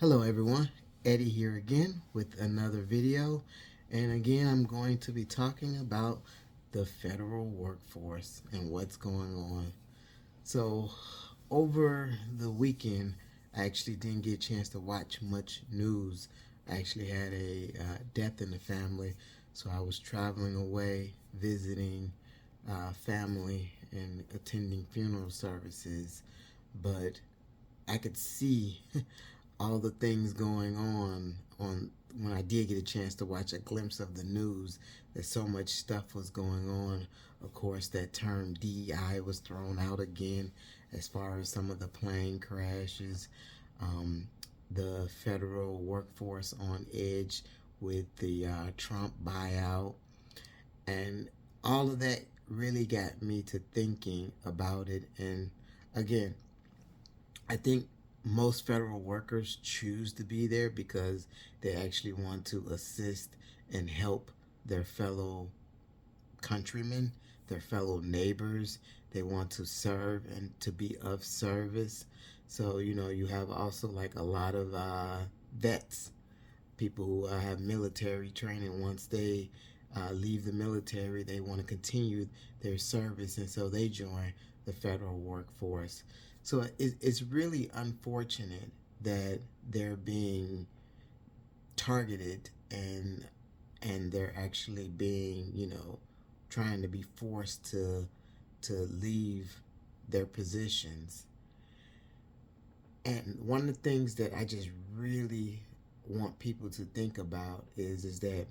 Hello everyone, Eddie here again with another video, and again I'm going to be talking about the federal workforce and what's going on. So over the weekend I actually didn't get a chance to watch much news. I actually had a death in the family, so I was traveling away visiting family and attending funeral services, but I could see all the things going on when I did get a chance to watch a glimpse of the news, that so much stuff was going on. Of course, that term DEI was thrown out again as far as some of the plane crashes, um, the federal workforce on edge with the Trump buyout, and all of that really got me to thinking about it. And again, I think most federal workers choose to be there because they actually want to assist and help their fellow countrymen, their fellow neighbors. They want to serve and to be of service. So, you have also like a lot of vets, people who have military training. Once they leave the military, they want to continue their service, and so they join the federal workforce. So it's really unfortunate that they're being targeted, and they're actually being, trying to be forced to leave their positions. And one of the things that I just really want people to think about is that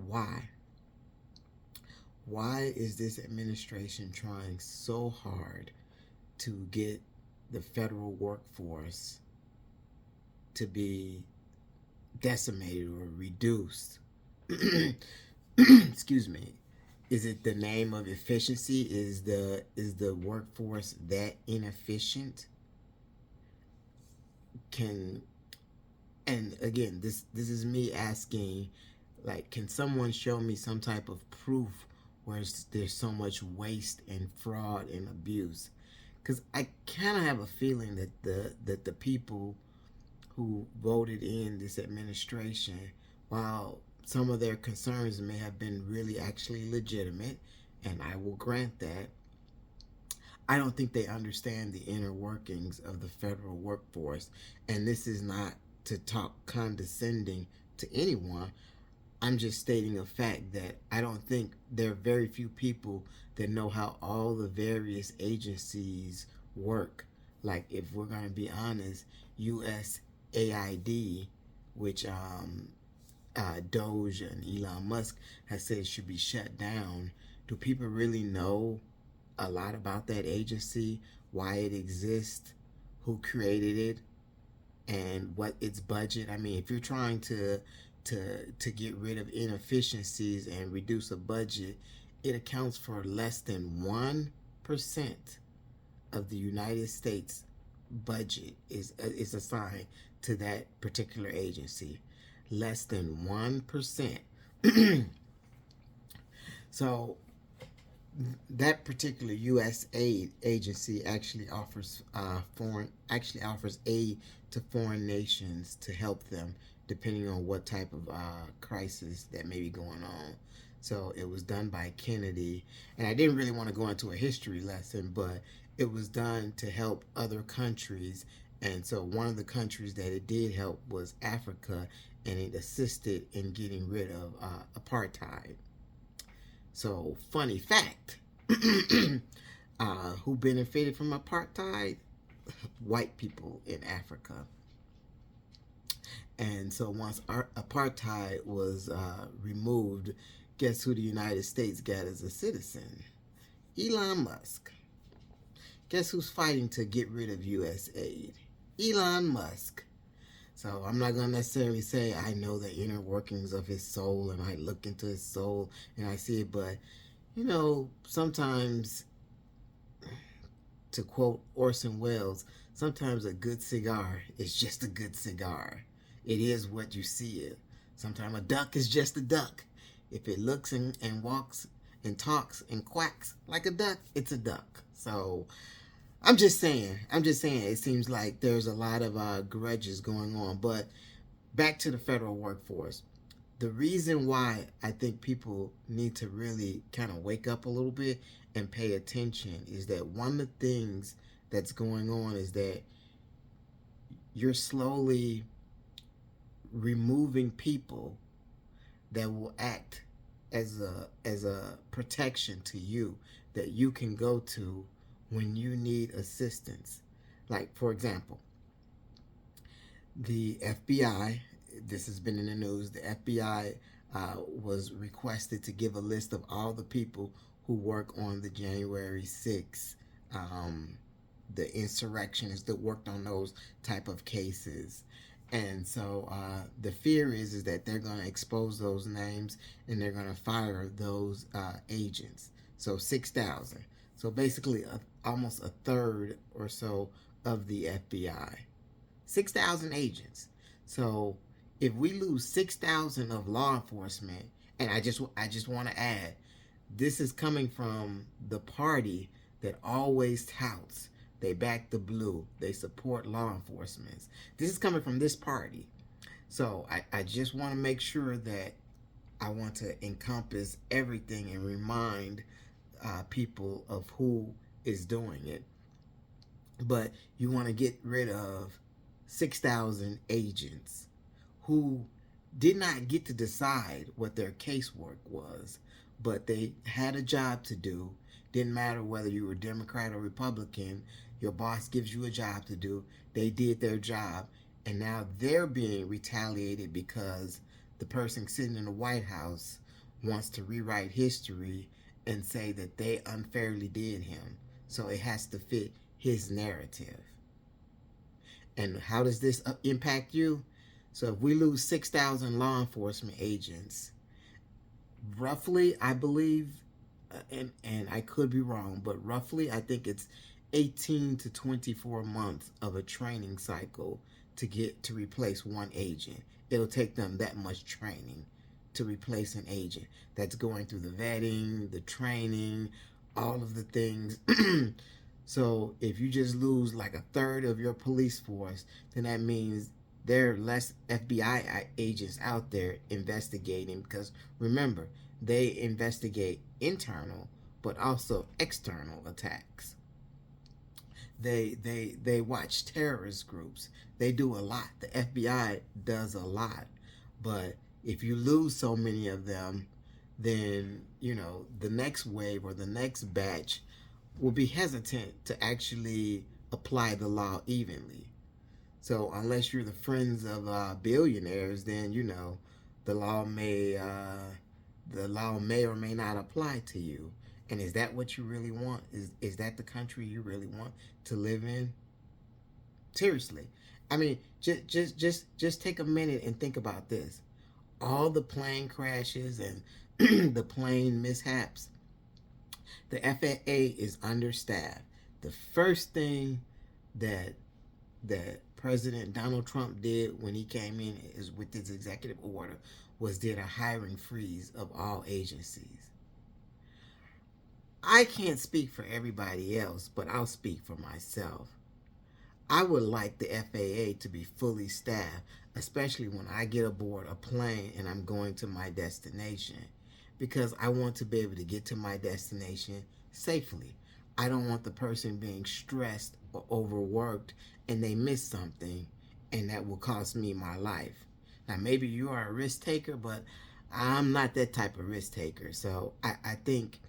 why? Why is this administration trying so hard to get the federal workforce to be decimated or reduced? Excuse me. Is it the name of efficiency? Is the workforce that inefficient? Can And again, this is me asking, like, can someone show me some type of proof where there's so much waste and fraud and abuse? Because I kind of have a feeling that the people who voted in this administration, while some of their concerns may have been really actually legitimate, and I will grant that, I don't think they understand the inner workings of the federal workforce. And this is not to talk condescending to anyone. I'm just stating a fact that I don't think there are very few people that know how all the various agencies work. Like, if we're going to be honest, USAID, which Doge and Elon Musk has said should be shut down. Do people really know a lot about that agency, why it exists, who created it, and what its budget? I mean, if you're trying to get rid of inefficiencies and reduce a budget, it accounts for less than 1% of the United States budget is assigned to that particular agency. Less than 1%. So that particular U.S. aid agency actually offers aid to foreign nations to help them depending on what type of crisis that may be going on. So it was done by Kennedy, and I didn't really want to go into a history lesson, but it was done to help other countries. And so one of the countries that it did help was Africa, and it assisted in getting rid of apartheid. So, funny fact, who benefited from apartheid? White people in Africa. And so once apartheid was removed, guess who the United States got as a citizen? Elon Musk. Guess who's fighting to get rid of U.S. aid? Elon Musk. So I'm not going to necessarily say I know the inner workings of his soul and I look into his soul and I see it, but, sometimes, to quote Orson Welles, sometimes a good cigar is just a good cigar. It is what you see it. Sometimes a duck is just a duck. If it looks and walks and talks and quacks like a duck, it's a duck. So I'm just saying. It seems like there's a lot of grudges going on. But back to the federal workforce. The reason why I think people need to really kind of wake up a little bit and pay attention is that one of the things that's going on is that you're slowly removing people that will act as a protection to you, that you can go to when you need assistance. Like, for example, the FBI, this has been in the news, the FBI was requested to give a list of all the people who work on the January 6th, the insurrectionists that worked on those type of cases. And so the fear is that they're going to expose those names and they're going to fire those agents. So 6,000. So basically, almost a third or so of the FBI. 6,000 agents. So if we lose 6,000 of law enforcement, and I just want to add, this is coming from the party that always touts they back the blue, they support law enforcement. This is coming from this party. So I just want to make sure that I want to encompass everything and remind people of who is doing it. But you want to get rid of 6,000 agents who did not get to decide what their casework was, but they had a job to do. Didn't matter whether you were Democrat or Republican, your boss gives you a job to do. They did their job, and now they're being retaliated because the person sitting in the White House wants to rewrite history and say that they unfairly did him. So it has to fit his narrative. And how does this impact you? So if we lose 6,000 law enforcement agents, roughly, I believe, and I could be wrong, but roughly, I think it's 18 to 24 months of a training cycle to get to replace one agent. It'll take them that much training to replace an agent that's going through the vetting, the training, all of the things. So if you just lose like a third of your police force, then that means there are less FBI agents out there investigating, because remember, they investigate internal but also external attacks. They watch terrorist groups. They do a lot. The FBI does a lot. But if you lose so many of them, then the next wave or the next batch will be hesitant to actually apply the law evenly. So unless you're the friends of billionaires, then the law may the law may or may not apply to you. And is that what you really want? Is that the country you really want to live in? Seriously, I mean, just take a minute and think about this. All the plane crashes and the plane mishaps. The FAA is understaffed. The first thing that President Donald Trump did when he came in is with his executive order was did a hiring freeze of all agencies. I can't speak for everybody else, but I'll speak for myself. I would like the FAA to be fully staffed, especially when I get aboard a plane and I'm going to my destination, because I want to be able to get to my destination safely. I don't want the person being stressed or overworked and they miss something and that will cost me my life. Now, maybe you are a risk taker, but I'm not that type of risk taker. So I think,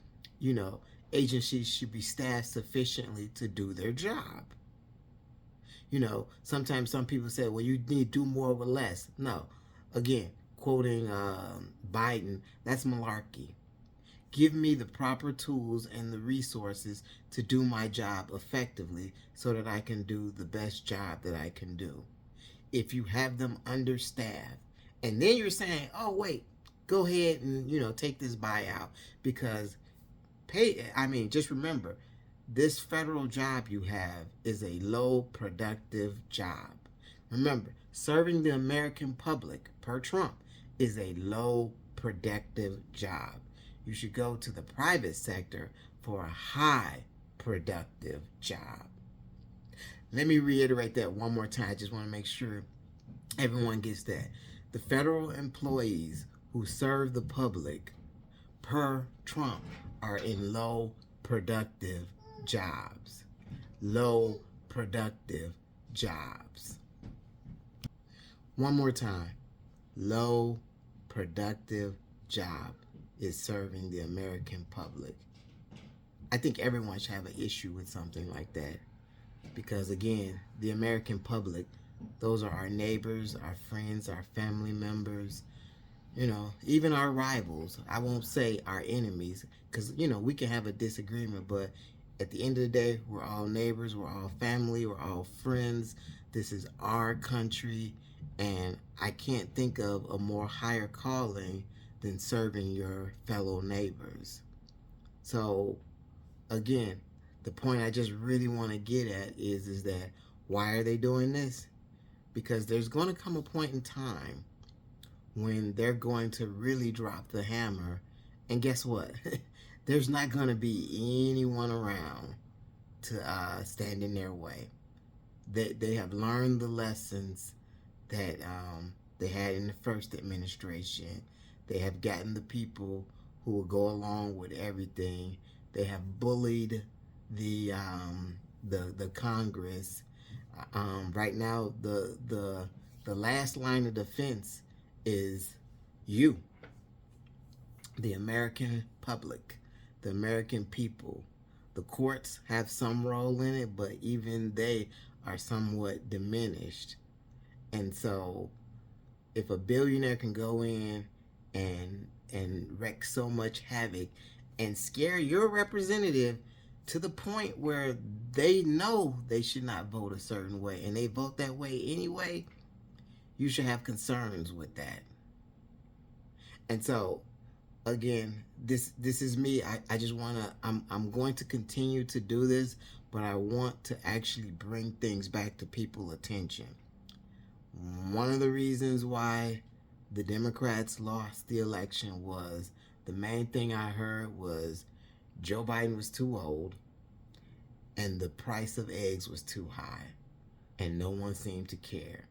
agencies should be staffed sufficiently to do their job. Sometimes some people say, well, you need to do more with less. No. Again, quoting Biden, that's malarkey. Give me the proper tools and the resources to do my job effectively so that I can do the best job that I can do. If you have them understaffed, and then you're saying, oh, wait, go ahead and, take this buyout because just remember, this federal job you have is a low productive job. Remember, serving the American public, per Trump, is a low productive job. You should go to the private sector for a high productive job. Let me reiterate that one more time. I just want to make sure everyone gets that. The federal employees who serve the public per Trump are in low productive jobs. Low productive jobs. One more time. Low productive job is serving the American public. I think everyone should have an issue with something like that because, again, the American public, those are our neighbors, our friends, our family members, even our rivals. I won't say our enemies because, we can have a disagreement, but at the end of the day, we're all neighbors, we're all family, we're all friends. This is our country, and I can't think of a more higher calling than serving your fellow neighbors. So, again, the point I just really want to get at is that why are they doing this? Because there's going to come a point in time when they're going to really drop the hammer, and guess what? There's not going to be anyone around to stand in their way. They have learned the lessons that they had in the first administration. They have gotten the people who will go along with everything. They have bullied the Congress. Right now, the last line of defense is you, the American public, the American people. The courts have some role in it, but even they are somewhat diminished. And so, if a billionaire can go in and wreak so much havoc and scare your representative to the point where they know they should not vote a certain way and they vote that way anyway, you should have concerns with that. And so, again, this is me. I just want to, I'm going to continue to do this, but I want to actually bring things back to people's attention. One of the reasons why the Democrats lost the election was the main thing I heard was Joe Biden was too old and the price of eggs was too high, and no one seemed to care.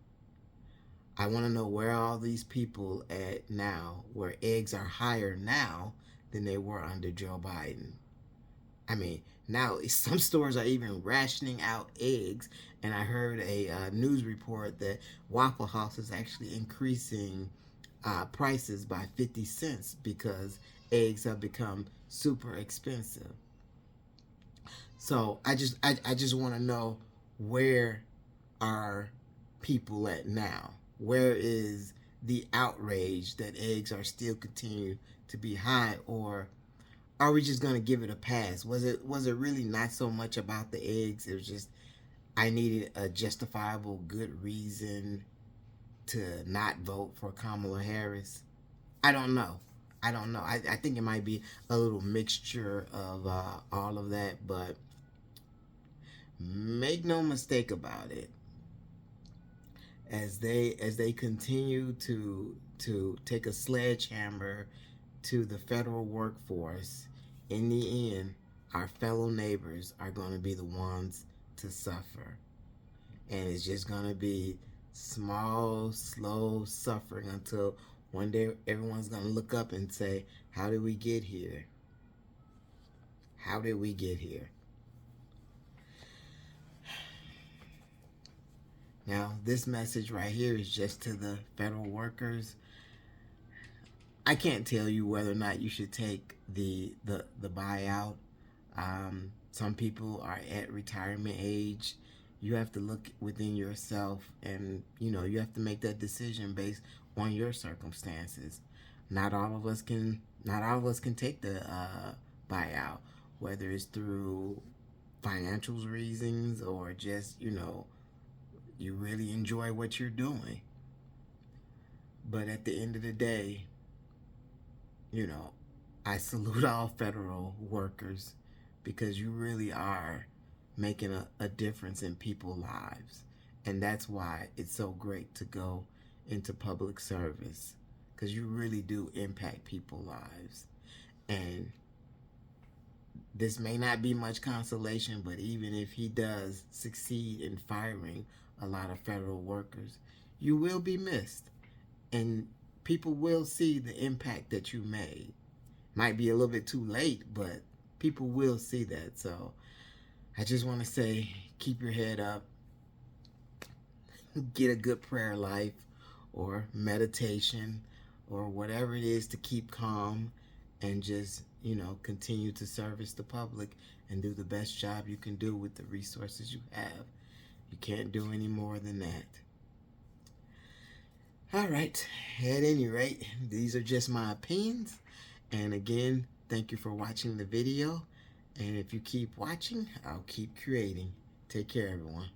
I want to know where all these people at now, where eggs are higher now than they were under Joe Biden. I mean, now some stores are even rationing out eggs, and I heard a news report that Waffle House is actually increasing prices by 50 cents because eggs have become super expensive. So I just want to know, where are people at now? Where is the outrage that eggs are still continue to be high, or are we just gonna give it a pass? Was it really not so much about the eggs? It was just I needed a justifiable good reason to not vote for Kamala Harris. I don't know. I think it might be a little mixture of all of that, but make no mistake about it. As they continue to take a sledgehammer to the federal workforce, in the end, our fellow neighbors are going to be the ones to suffer. And it's just going to be small, slow suffering until one day everyone's going to look up and say, how did we get here? How did we get here? Now, this message right here is just to the federal workers. I can't tell you whether or not you should take the buyout. Some people are at retirement age. You have to look within yourself, and you have to make that decision based on your circumstances. Not all of us can take the buyout, whether it's through financial reasons or just you really enjoy what you're doing. But at the end of the day, I salute all federal workers because you really are making a difference in people's lives. And that's why it's so great to go into public service, because you really do impact people's lives. And This may not be much consolation, but even if he does succeed in firing a lot of federal workers, you will be missed. And people will see the impact that you made. Might be a little bit too late, but people will see that. So I just want to say, keep your head up, get a good prayer life or meditation or whatever it is to keep calm and just, continue to service the public and do the best job you can do with the resources you have. You can't do any more than that. All right, at any rate, these are just my opinions. And again, thank you for watching the video. And if you keep watching, I'll keep creating. Take care, everyone.